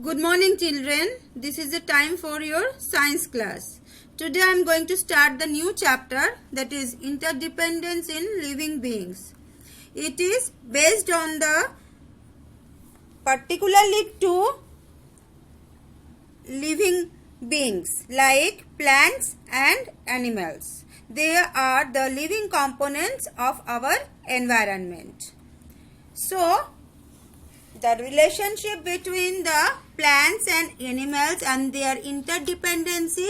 Good morning children. This is the time for your science class. Today I am going to start the new chapter, that is interdependence in living beings. It is based on the particularly two living beings like plants and animals. They are the living components of our environment. So the relationship between the plants and animals and their interdependency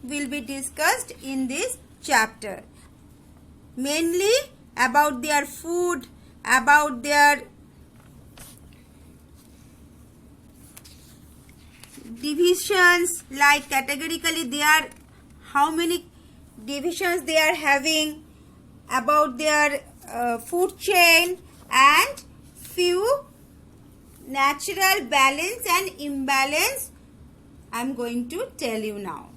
will be discussed in this chapter. Mainly about their food, about their divisions, like categorically they are, how many divisions they are having, about their food chain, and few natural balance and imbalance I am going to tell you now.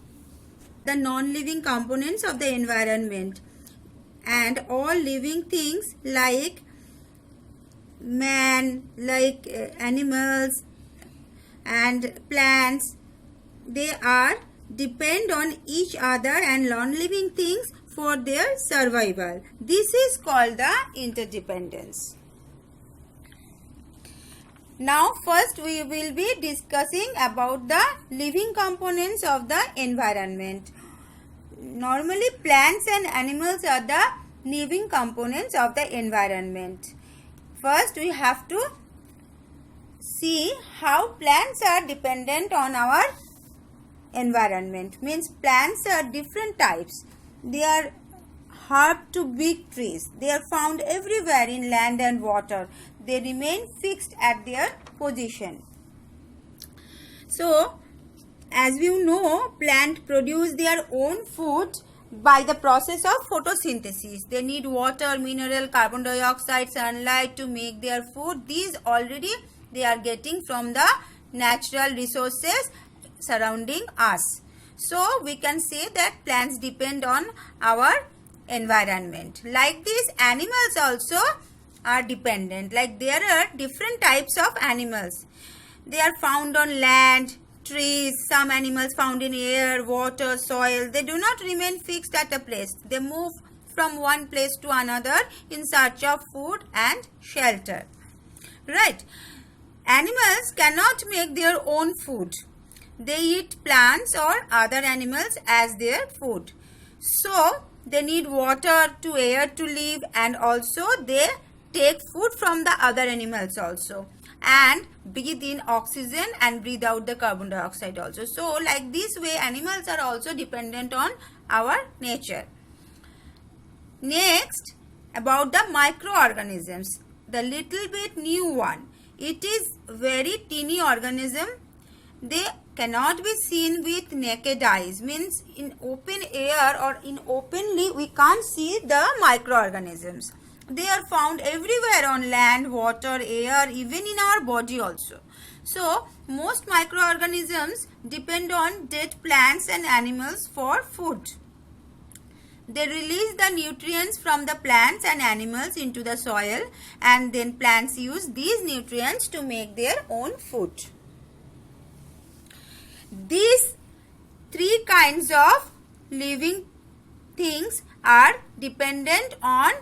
The non-living components of the environment and all living things like man, like animals and plants, they are depend on each other and non-living things for their survival. This is called the interdependence. Now first we will be discussing about the living components of the environment. Normally plants and animals are the living components of the environment. First we have to see how plants are dependent on our environment. Means plants are different types. They are herb to big trees. They are found everywhere in land and water. They remain fixed at their position. So, as we know, plants produce their own food by the process of photosynthesis. They need water, mineral, carbon dioxide, sunlight to make their food. These already they are getting from the natural resources surrounding us. So, we can say that plants depend on our environment. Like this, animals also are dependent. Like there are different types of animals. They are found on land, trees, some animals found in air, water, soil. They do not remain fixed at a place. They move from one place to another in search of food and shelter. Right. Animals cannot make their own food. They eat plants or other animals as their food. So, they need water to air to live, and also they take food from the other animals also, and breathe in oxygen and breathe out the carbon dioxide also. So, like this way animals are also dependent on our nature. Next, about the microorganisms, the little bit new one. It is very teeny organism. They cannot be seen with naked eyes. Means in open air or in openly we can't see the microorganisms. They are found everywhere on land, water, air, even in our body also. So most microorganisms depend on dead plants and animals for food. They release the nutrients from the plants and animals into the soil, and then plants use these nutrients to make their own food. These three kinds of living things are dependent on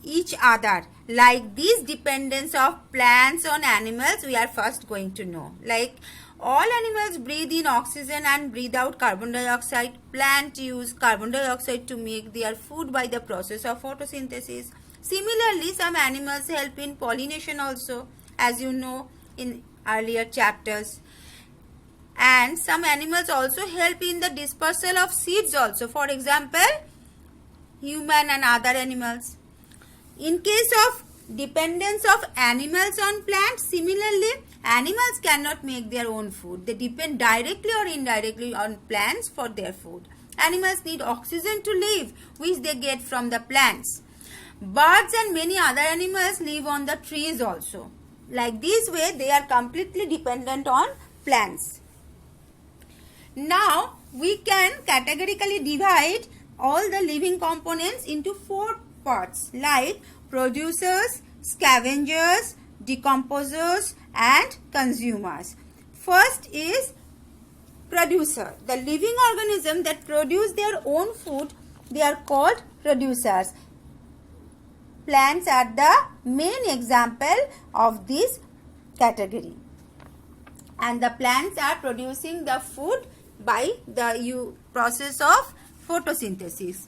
each other. Like these dependence of plants on animals we are first going to know. Like all animals breathe in oxygen and breathe out carbon dioxide. Plants use carbon dioxide to make their food by the process of photosynthesis. Similarly, some animals help in pollination also, as you know in earlier chapters. And some animals also help in the dispersal of seeds also. For example, human and other animals. In case of dependence of animals on plants, similarly, animals cannot make their own food. They depend directly or indirectly on plants for their food. Animals need oxygen to live, which they get from the plants. Birds and many other animals live on the trees also. Like this way, they are completely dependent on plants. Now, we can categorically divide all the living components into four parts, like producers, scavengers, decomposers and consumers. First is producer. The living organism that produce their own food, they are called producers. Plants are the main example of this category. And the plants are producing the food by the process of photosynthesis.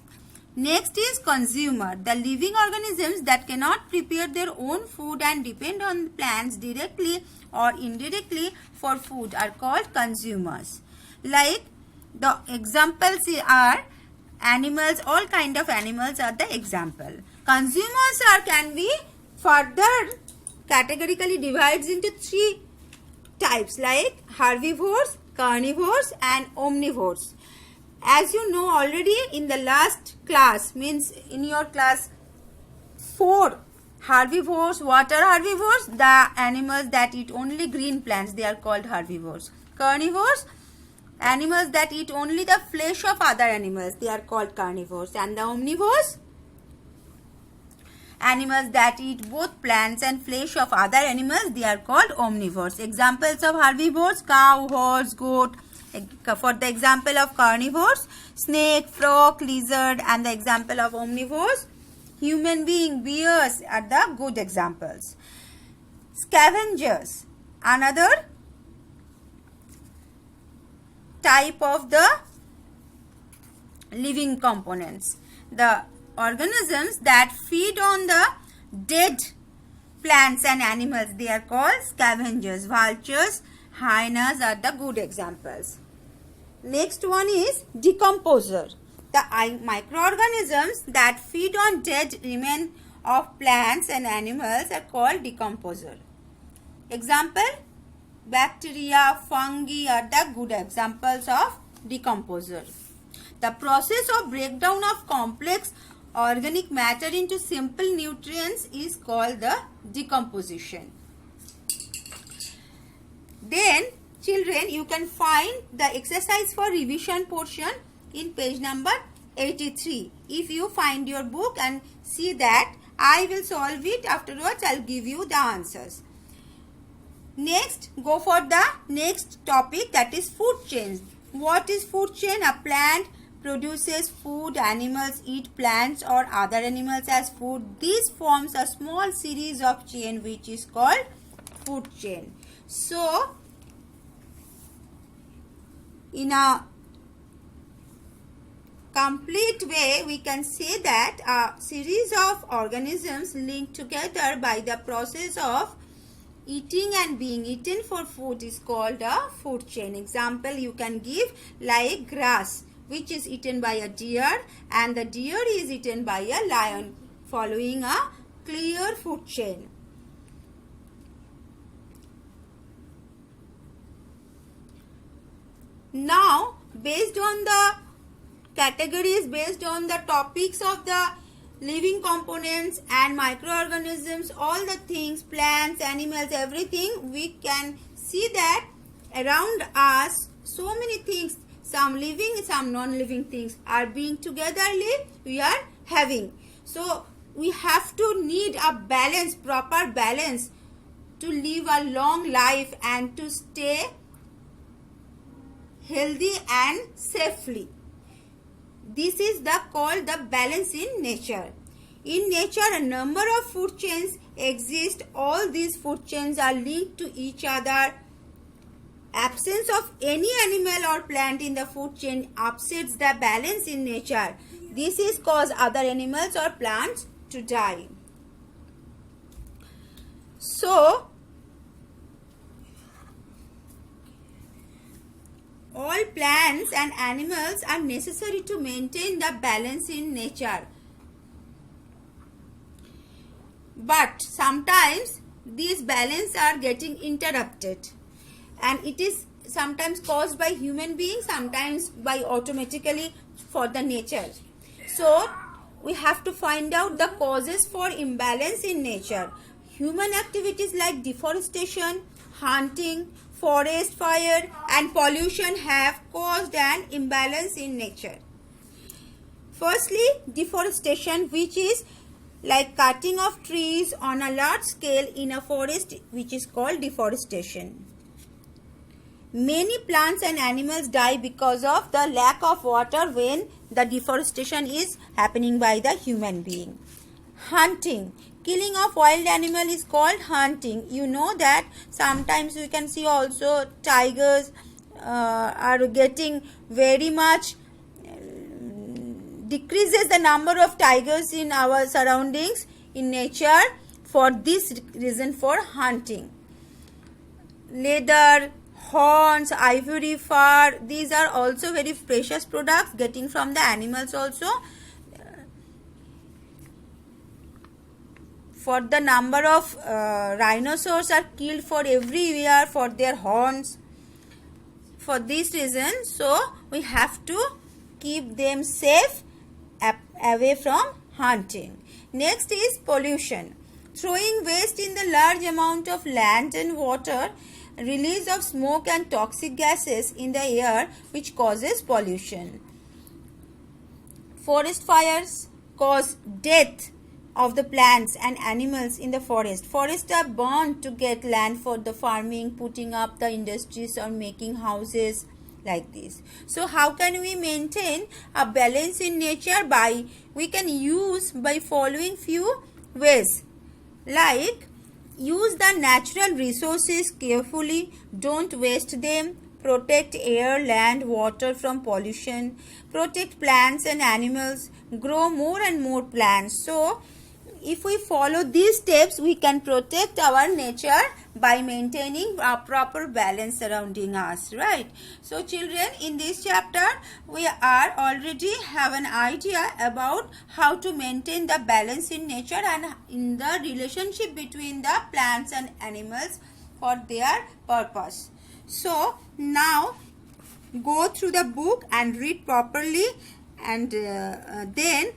Next is consumer. The living organisms that cannot prepare their own food and depend on plants directly or indirectly for food are called consumers. Like the examples are animals, all kind of animals are the example. Consumers can be further categorically divided into three types like herbivores, carnivores and omnivores. As you know already in the last class, means in your class 4, herbivores, water herbivores, the animals that eat only green plants, they are called herbivores. Carnivores, animals that eat only the flesh of other animals, they are called carnivores. And the omnivores, animals that eat both plants and flesh of other animals, they are called omnivores. Examples of herbivores: cow, horse, goat. For the example of carnivores, snake, frog, lizard. And the example of omnivores, human being, bears are the good examples. Scavengers, another type of the living components. The organisms that feed on the dead plants and animals, they are called scavengers. Vultures, hyenas are the good examples. Next one is decomposer. The microorganisms that feed on dead remains of plants and animals are called decomposer. Example: bacteria, fungi are the good examples of decomposer. The process of breakdown of complex organic matter into simple nutrients is called the decomposition. Then children, you can find the exercise for revision portion in page number 83. If you find your book and see that, I will solve it. Afterwards, I will give you the answers. Next, go for the next topic, that is food chain. What is food chain? A plant produces food, animals eat plants or other animals as food. This forms a small series of chain which is called food chain. So, in a complete way, we can say that a series of organisms linked together by the process of eating and being eaten for food is called a food chain. Example you can give like grass, which is eaten by a deer, and the deer is eaten by a lion, following a clear food chain. Now, based on the categories, based on the topics of the living components and microorganisms, all the things, plants, animals, everything, we can see that around us so many things, some living, some non-living things are being togetherly we are having. So, we have to need a balance, proper balance to live a long life and to stay healthy and safely. This is called the balance in nature. In nature, a number of food chains exist. All these food chains are linked to each other. Absence of any animal or plant in the food chain upsets the balance in nature. This is cause other animals or plants to die. So, all plants and animals are necessary to maintain the balance in nature. But sometimes these balance are getting interrupted, and it is sometimes caused by human beings, sometimes by automatically for the nature. So we have to find out the causes for imbalance in nature. Human activities like deforestation, hunting, forest fire and pollution have caused an imbalance in nature. Firstly, deforestation, which is like cutting of trees on a large scale in a forest, which is called deforestation. Many plants and animals die because of the lack of water when the deforestation is happening by the human being. Hunting. Killing of wild animal is called hunting. You know that sometimes we can see also tigers are getting very much decreases the number of tigers in our surroundings in nature for this reason, for hunting. Leather, horns, ivory, fur, these are also very precious products getting from the animals also. For the number of rhinoceros are killed for every year for their horns. For this reason, so we have to keep them safe away from hunting. Next is pollution. Throwing waste in the large amount of land and water, release of smoke and toxic gases in the air which causes pollution. Forest fires cause death of the plants and animals in the forest. Forests are burned to get land for the farming, putting up the industries or making houses like this. So how can we maintain a balance in nature? We can use by following few ways, like use the natural resources carefully, don't waste them, protect air, land, water from pollution, protect plants and animals, grow more and more plants. So if we follow these steps, we can protect our nature by maintaining a proper balance surrounding us, right? So children, in this chapter we are already have an idea about how to maintain the balance in nature and in the relationship between the plants and animals for their purpose. So now go through the book and read properly, and then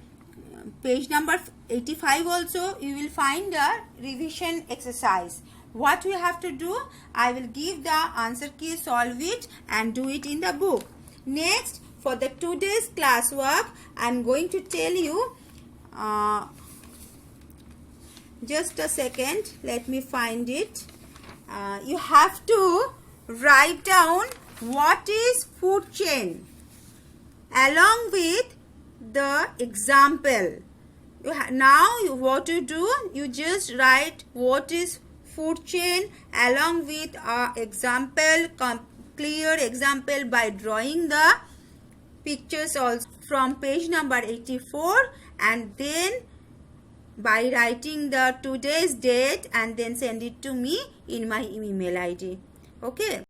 page number 85 also you will find a revision exercise. What we have to do, I will give the answer key, solve it and do it in the book. Next, for the today's classwork, I am going to tell you, just a second, let me find it. You have to write down what is food chain along with the example. Now what you do, you just write what is food chain along with example, clear example by drawing the pictures also from page number 84, and then by writing the today's date and then send it to me in my email ID. Okay.